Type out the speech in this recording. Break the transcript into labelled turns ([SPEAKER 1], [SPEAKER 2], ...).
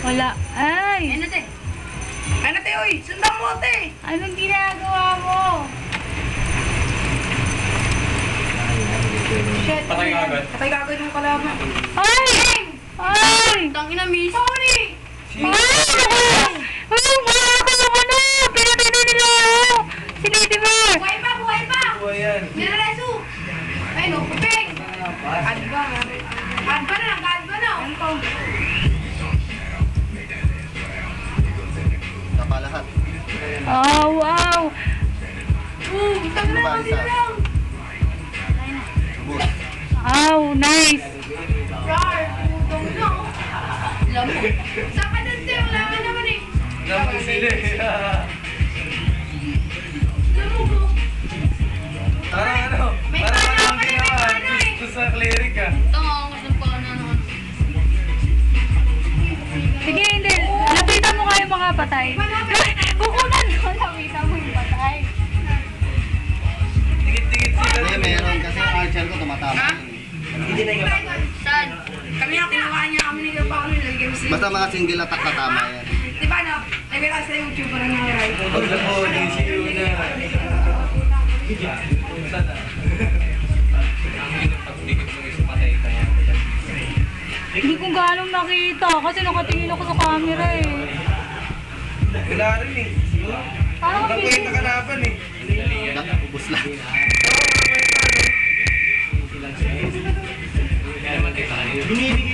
[SPEAKER 1] Wala. Ay!
[SPEAKER 2] Ano te? Ano te, uy? Sundan mo te!
[SPEAKER 1] Anong ginagawa mo?
[SPEAKER 2] Shit.
[SPEAKER 3] Patay ka agad.
[SPEAKER 2] Patay ka agad ng kalaban.
[SPEAKER 1] Ay! Ay!
[SPEAKER 2] Tangina, miss. Sorry!
[SPEAKER 1] Ay! Ay! Wala ka ng ano! Pinabili nila ako! Si Lady Bear!
[SPEAKER 2] Buhay pa, buhay pa!
[SPEAKER 3] Buhay yan.
[SPEAKER 2] Nirareso! Ay, no, puping! Adba. Adba na, nag-adba na. Ano to?
[SPEAKER 4] Tapa lahat.
[SPEAKER 1] Oh, wow!
[SPEAKER 2] Tangina
[SPEAKER 4] Ano ba,
[SPEAKER 2] kasi
[SPEAKER 4] isa?
[SPEAKER 2] lang.
[SPEAKER 4] Ubus.
[SPEAKER 1] Wow, nice!
[SPEAKER 2] Rar, putong na. Alam mo. Saan ka dun, te? Wala ka naman eh.
[SPEAKER 3] Naman sila eh.
[SPEAKER 2] Alam mo ko.
[SPEAKER 3] Parang ano?
[SPEAKER 2] May
[SPEAKER 3] Parang
[SPEAKER 2] pana
[SPEAKER 3] ang
[SPEAKER 2] ka na,
[SPEAKER 3] ginawa.
[SPEAKER 2] may pana eh.
[SPEAKER 3] Gusto sa cleric ah.
[SPEAKER 2] Tama, ako sa pana naman.
[SPEAKER 1] Sige, hindi. Lapitan mo nga yung mga patay. Kukunan ko, lapitan mo yung patay.
[SPEAKER 3] Dikit-dikit sila.
[SPEAKER 4] Hindi, meron kasi ang archer ko tumatama.
[SPEAKER 2] Ha?
[SPEAKER 3] Hindi na yung
[SPEAKER 2] Saan? Kami na kinuha niya kami ni Gapao nila.
[SPEAKER 4] Basta mga single attack na tama yan.
[SPEAKER 2] Di ba no? Nagkita sa YouTube parang yung right.
[SPEAKER 3] Pag na po, DCU na. Sana. Pag dikit mo is patay ka yan.
[SPEAKER 1] Hindi ko ganong nakita kasi nakatingin ako sa camera eh.
[SPEAKER 3] Wala rin eh.
[SPEAKER 1] Parang
[SPEAKER 3] Wala ko yung nakalaban eh.
[SPEAKER 4] Ubus lang.
[SPEAKER 3] Oo, wala ko yung ano.
[SPEAKER 4] Binibigyan